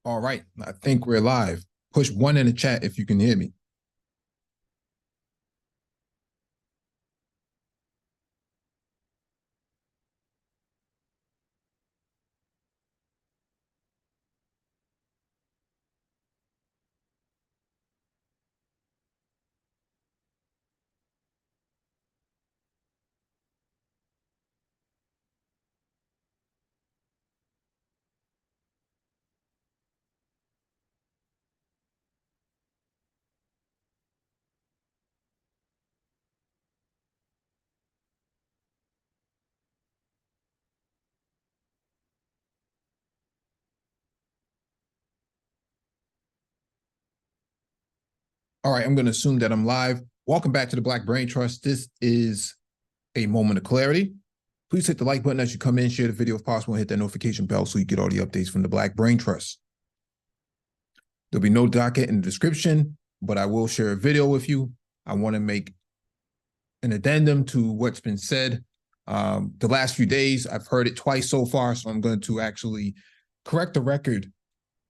All right, I think we're live. Push one in the chat if you can hear me. All right, I'm going to assume that I'm live. Welcome back to the Black Brain Trust. This is a moment of clarity. Please hit the like button as you come in, share the video if possible, and hit that notification bell so you get all the updates from the Black Brain Trust. There'll be no docket in the description, but I will share a video with you. I want to make an addendum to what's been said. The last few days, I've heard it twice so far, so I'm going to actually correct the record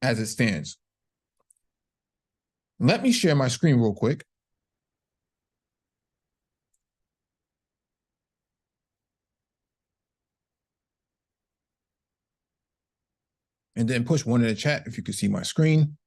as it stands. Let me share my screen real quick. And then push one in the chat if you can see my screen.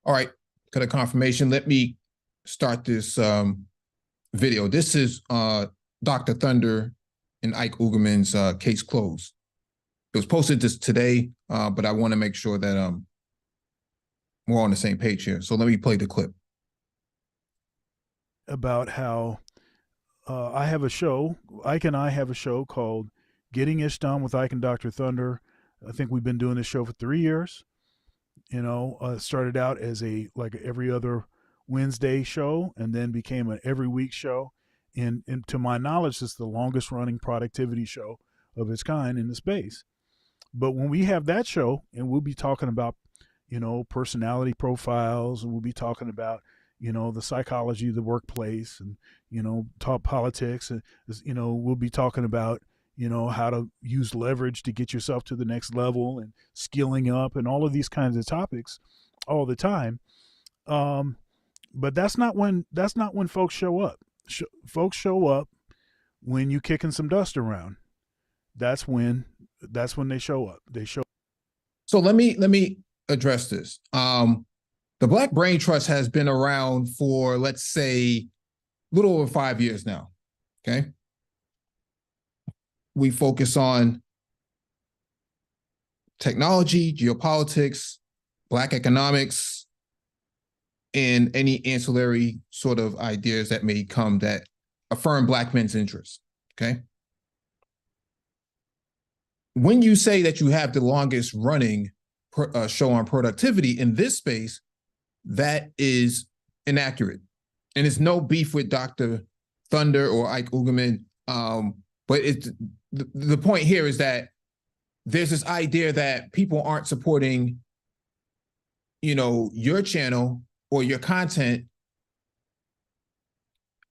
All right, got a confirmation. Let me start this video. This is Dr. Thunder and Ike Ugerman's case closed. It was posted this today, but I want to make sure that we're on the same page here. So let me play the clip. About how I have a show, Ike and I have a show called Getting Ish Done with Ike and Dr. Thunder. I think we've been doing this show for 3 years. Started out as a like every other Wednesday show and then became an every week show. And to my knowledge, it's the longest running productivity show of its kind in the space. But when we have that show, and we'll be talking about, personality profiles, and we'll be talking about, the psychology of the workplace, and, talk politics, and, we'll be talking about, how to use leverage to get yourself to the next level and skilling up and all of these kinds of topics all the time. But that's not when folks show up. Folks show up when you kicking some dust around. That's when they show up. So let me address this. The Black Brain Trust has been around for, let's say, a little over 5 years now. Okay. We focus on technology, geopolitics, Black economics, and any ancillary sort of ideas that may come that affirm Black men's interests. Okay. When you say that you have the longest running show on productivity in this space, that is inaccurate. And it's no beef with Dr. Thunder or Ike Ugerman. But the point here is that there's this idea that people aren't supporting, your channel or your content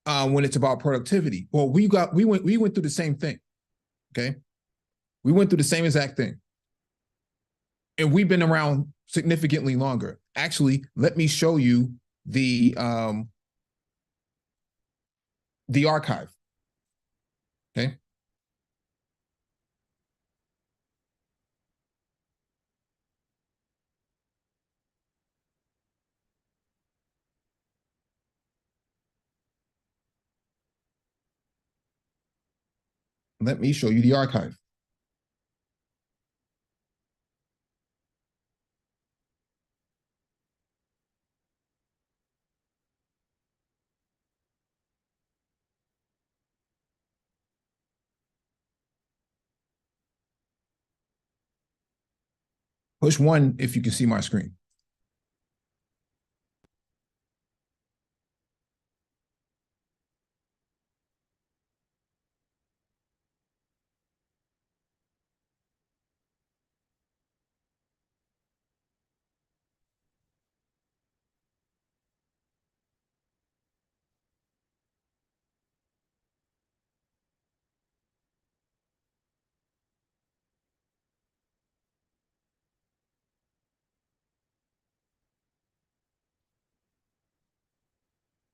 when it's about productivity. Well, we went through the same thing. Okay. We went through the same exact thing. And we've been around significantly longer. Actually, let me show you the archive. Okay. Let me show you the archive. Push 1 if you can see my screen.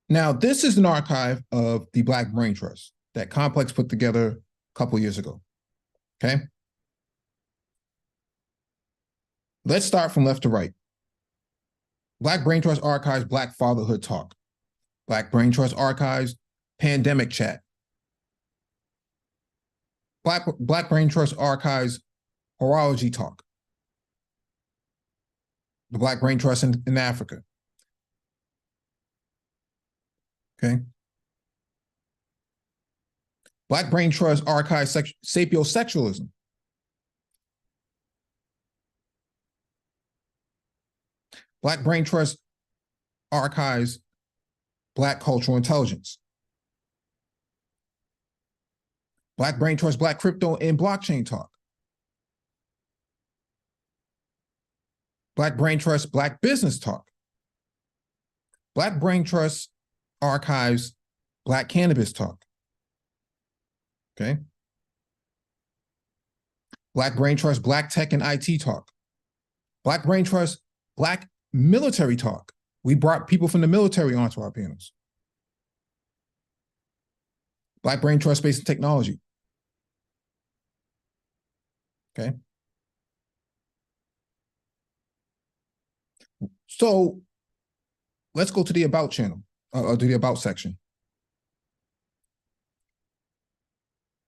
Now, this is an archive of the Black Brain Trust that Complex put together a couple years ago. Okay. Let's start from left to right. Black Brain Trust archives Black fatherhood talk. Black Brain Trust archives pandemic chat. Black Brain Trust archives horology talk. The Black Brain Trust in Africa. Okay. Black Brain Trust archives sapiosexualism. Black Brain Trust archives Black cultural intelligence. Black Brain Trust Black crypto and blockchain talk. Black Brain Trust Black business talk. Black Brain Trust archives Black cannabis talk. Okay. Black Brain Trust Black tech and IT talk. Black Brain Trust Black military talk. We brought people from the military onto our panels. Black Brain Trust Space and Technology. Okay. So let's go to the About channel, to the About section.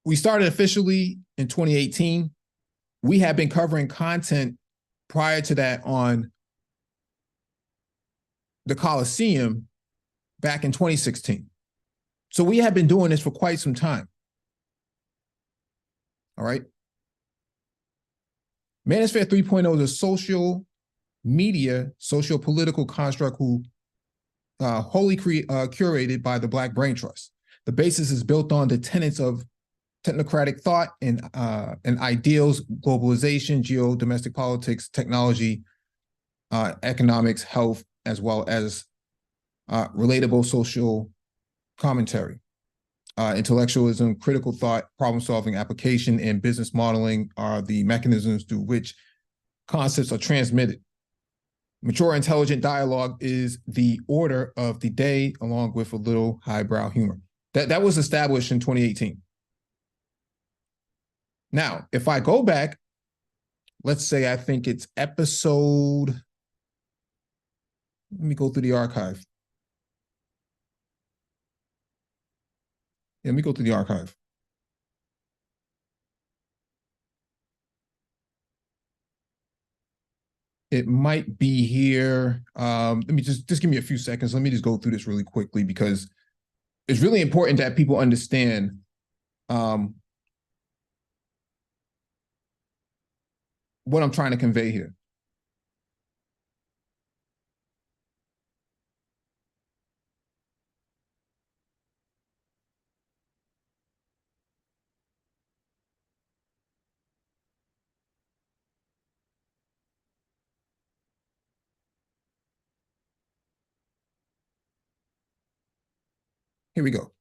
We started officially in 2018. We had been covering content prior to that on the Coliseum back in 2016. So we have been doing this for quite some time. All right. Manosphere 3.0 is a social media, socio-political construct wholly curated by the Black Brain Trust. The basis is built on the tenets of technocratic thought and ideals, globalization, domestic politics, technology, economics, health, as well as relatable social commentary. Intellectualism, critical thought, problem-solving, application, and business modeling are the mechanisms through which concepts are transmitted. Mature, intelligent dialogue is the order of the day, along with a little highbrow humor. That was established in 2018. Now, if I go back, let's say I think it's episode, let me go through the archive. Yeah, let me go through the archive. It might be here. Let me just give me a few seconds. Let me just go through this really quickly because it's really important that people understand what I'm trying to convey here. Here we go.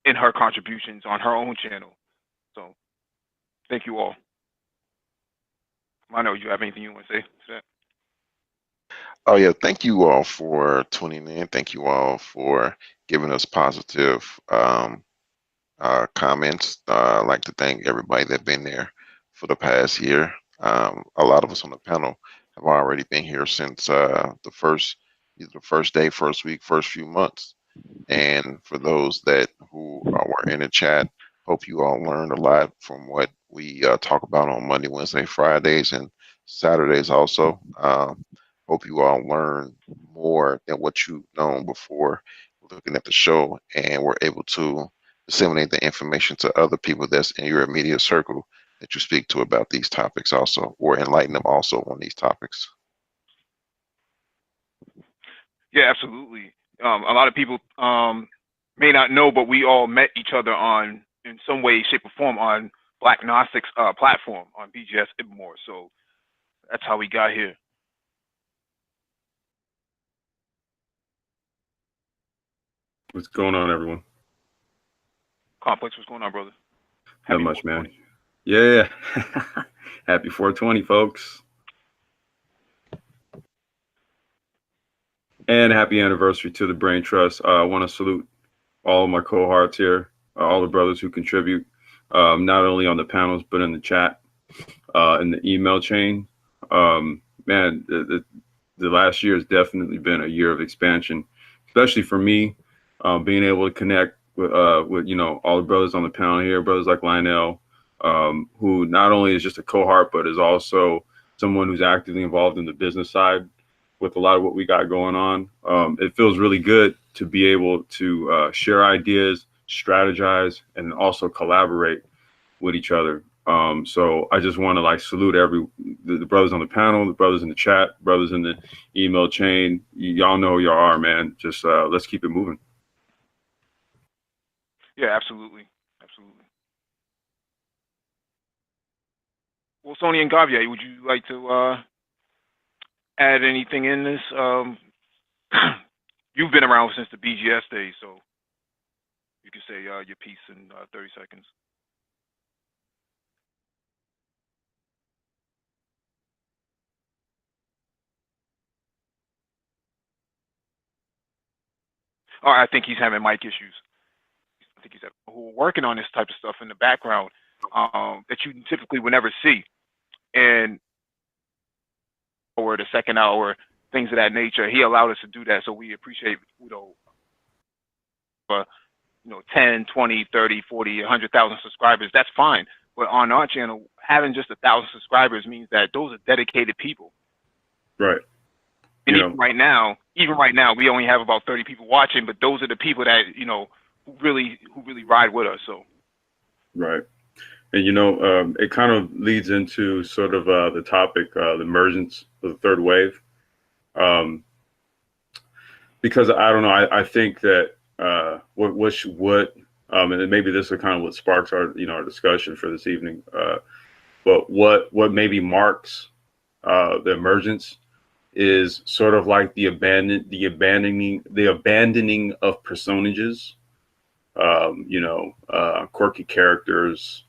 In her contributions on her own channel. So thank you all. I know you have anything you want to say to that? Oh yeah, thank you all for tuning in. Thank you all for giving us positive comments. I'd like to thank everybody that's been there for the past year. A lot of us on the panel have already been here since either the first day, first week, first few months. And for those who were in the chat, hope you all learned a lot from what we talk about on Monday, Wednesday, Fridays, and Saturdays also. Hope you all learn more than what you've known before looking at the show, and we're able to disseminate the information to other people that's in your immediate circle that you speak to about these topics also, or enlighten them also on these topics. Yeah, absolutely. A lot of people may not know, but we all met each other on, in some way, shape, or form, on Black Gnostics platform on BGS Ibmore. So that's how we got here. What's going on, everyone? Complex, what's going on, brother? Not much, man. Yeah. Happy 420, folks. And happy anniversary to the Brain Trust. I want to salute all of my cohorts here, all the brothers who contribute, not only on the panels, but in the chat, in the email chain. Man, the last year has definitely been a year of expansion, especially for me, being able to connect with all the brothers on the panel here, brothers like Lionel, who not only is just a cohort, but is also someone who's actively involved in the business side with a lot of what we got going on. It feels really good to be able to share ideas, strategize, and also collaborate with each other. So I just want to salute the brothers on the panel, the brothers in the chat, brothers in the email chain. Y'all know who y'all are, man. Just let's keep it moving. Yeah, absolutely. Absolutely. Well, Sony and Gavier, would you like to add anything in this? You've been around since the BGS days, so you can say your piece in 30 seconds. All right, I think he's having mic issues. I think he's who are working on this type of stuff in the background that you typically would never see. And or the second hour, things of that nature. He allowed us to do that, so we appreciate 10, 20, 30, 40, 100,000 subscribers. That's fine. But on our channel, having just 1,000 subscribers means that those are dedicated people. Right. And even right now, we only have about 30 people watching, but those are the people that, who really ride with us. So. Right. And, it kind of leads into sort of the topic, the emergence of the third wave. Because I don't know, I think that and maybe this is kind of what sparks our discussion for this evening. But what maybe marks the emergence is sort of like the abandoning of personages, quirky characters,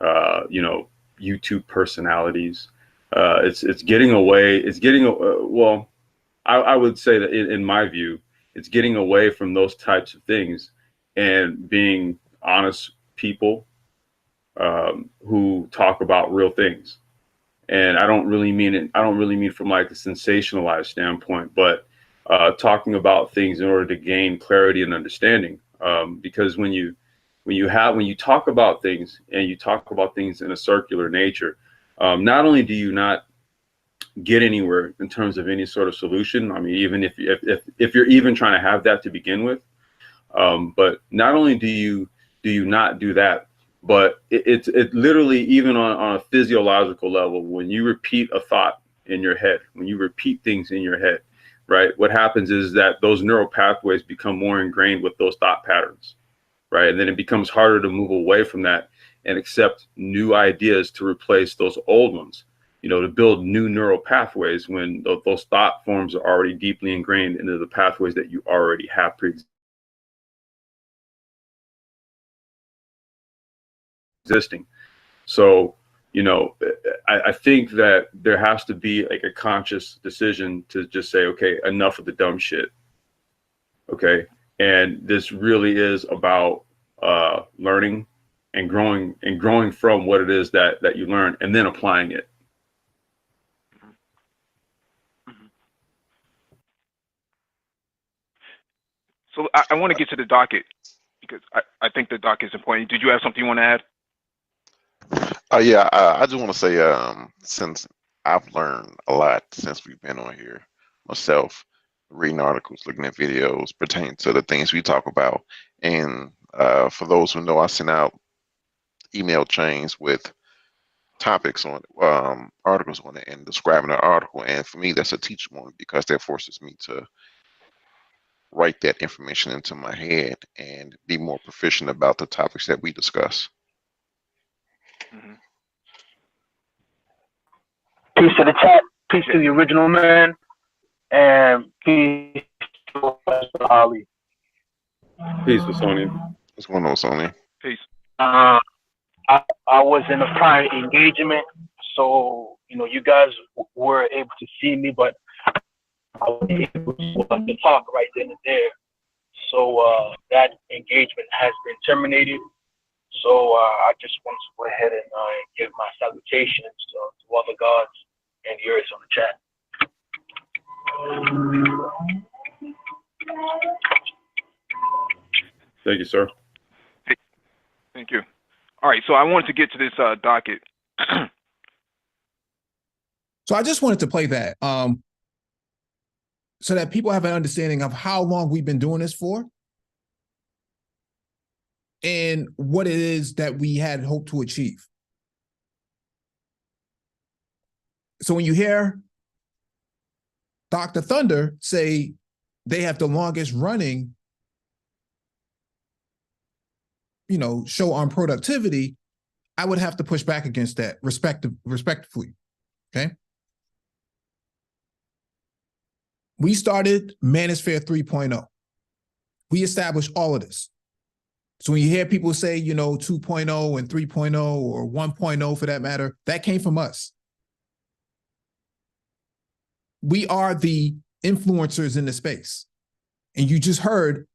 YouTube personalities. It's getting away. Well, I would say that in my view, it's getting away from those types of things and being honest people who talk about real things. And I don't really mean from like a sensationalized standpoint, but talking about things in order to gain clarity and understanding. Because when you talk about things and you talk about things in a circular nature, not only do you not get anywhere in terms of any sort of solution. I mean, even if you're even trying to have that to begin with, but not only do you not do that, but it literally, even on a physiological level, when you repeat a thought in your head, when you repeat things in your head, right, what happens is that those neural pathways become more ingrained with those thought patterns, right? And then it becomes harder to move away from that and accept new ideas to replace those old ones, to build new neural pathways when those thought forms are already deeply ingrained into the pathways that you already have pre-existing. So, I think that there has to be like a conscious decision to just say, okay, enough of the dumb shit. Okay. And this really is about learning and growing from what it is that you learn and then applying it. So I want to get to the docket because I think the docket is important. Did you have something you want to add? Yeah, I just want to say, since I've learned a lot since we've been on here, myself, reading articles, looking at videos pertaining to the things we talk about, and for those who know, I send out email chains with topics on articles on it and describing the article, and for me, that's a teachable moment because that forces me to write that information into my head and be more proficient about the topics that we discuss. Mhm. Peace to the chat. Peace to the original man. And peace to Ali. Peace, Sonia. What's going on, Sonia? Peace. Uh, I was in a prior engagement, so you guys were able to see me, but I wasn't able to talk right then and there. So that engagement has been terminated. So I just want to go ahead and give my salutations to all the gods and yours on the chat. Thank you, sir. Thank you. All right, so I wanted to get to this docket. So I just wanted to play that so that people have an understanding of how long we've been doing this for and what it is that we had hoped to achieve. So when you hear Dr. Thunder say they have the longest running, show on productivity, I would have to push back against that respectively, okay? We started Manosphere 3.0. We established all of this. So when you hear people say, 2.0 and 3.0 or 1.0 for that matter, that came from us. We are the influencers in the space. And you just heard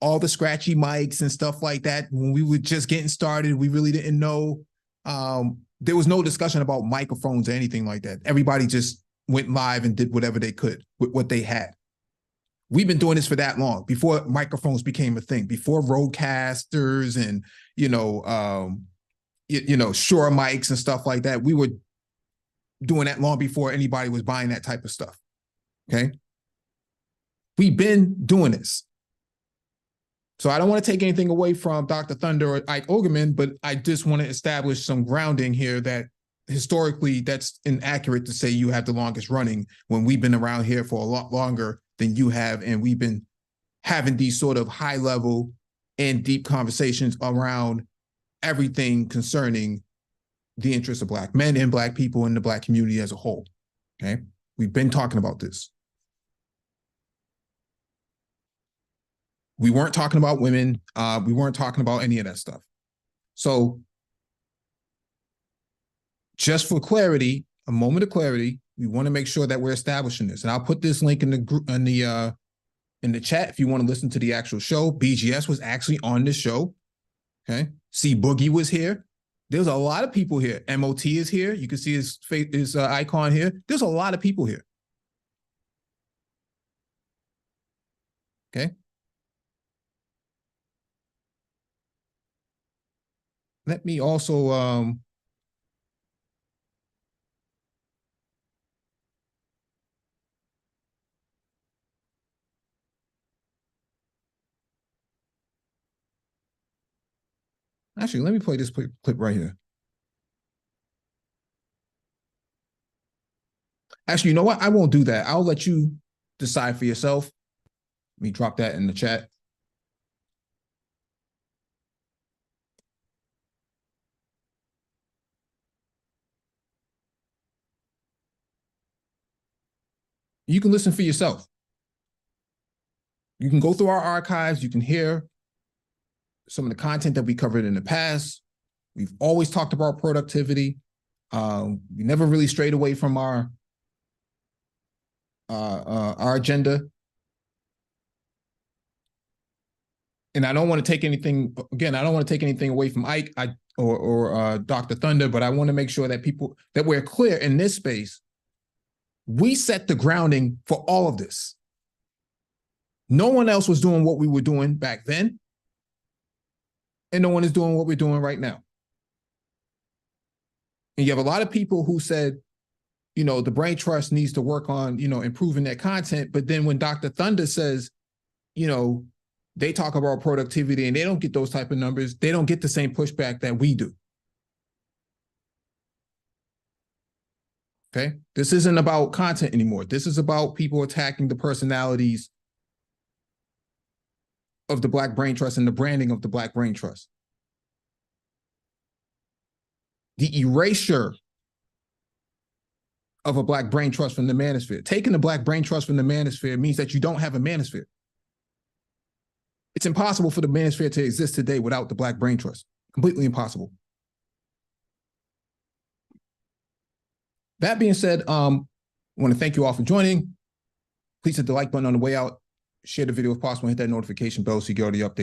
all the scratchy mics and stuff like that. When we were just getting started, we really didn't know. There was no discussion about microphones or anything like that. Everybody just went live and did whatever they could with what they had. We've been doing this for that long, before microphones became a thing, before roadcasters and, Shure mics and stuff like that. We were doing that long before anybody was buying that type of stuff, okay? We've been doing this. So I don't want to take anything away from Dr. Thunder or Ike Ogerman, but I just want to establish some grounding here that historically that's inaccurate to say you have the longest running when we've been around here for a lot longer than you have. And we've been having these sort of high level and deep conversations around everything concerning the interests of Black men and Black people in the Black community as a whole, okay? We've been talking about this. We weren't talking about women. We weren't talking about any of that stuff. So just for clarity, a moment of clarity, we want to make sure that we're establishing this. And I'll put this link in the group in the chat if you want to listen to the actual show. BGS was actually on this show. Okay. C Boogie was here. There's a lot of people here. MOT is here. You can see his face, his icon here. There's a lot of people here. Okay. Let me also actually, let me play this clip right here. Actually, you know what? I won't do that. I'll let you decide for yourself. Let me drop that in the chat. You can listen for yourself. You can go through our archives. You can hear some of the content that we covered in the past. We've always talked about productivity. We never really strayed away from our agenda. And I don't want to take anything, again, I don't want to take anything away from Ike or Dr. Thunder, but I want to make sure that that we're clear in this space. We set the grounding for all of this. No one else was doing what we were doing back then. And no one is doing what we're doing right now. And you have a lot of people who said, you know, the Brain Trust needs to work on, you know, improving their content. But then when Dr. Thunder says, you know, they talk about productivity and they don't get those type of numbers, they don't get the same pushback that we do. Okay? This isn't about content anymore. This is about people attacking the personalities of the Black Brain Trust and the branding of the Black Brain Trust. The erasure of a Black Brain Trust from the manosphere. Taking the Black Brain Trust from the manosphere means that you don't have a manosphere. It's impossible for the manosphere to exist today without the Black Brain Trust. Completely impossible. That being said, I want to thank you all for joining. Please hit the like button on the way out. Share the video if possible, and hit that notification bell so you get all the updates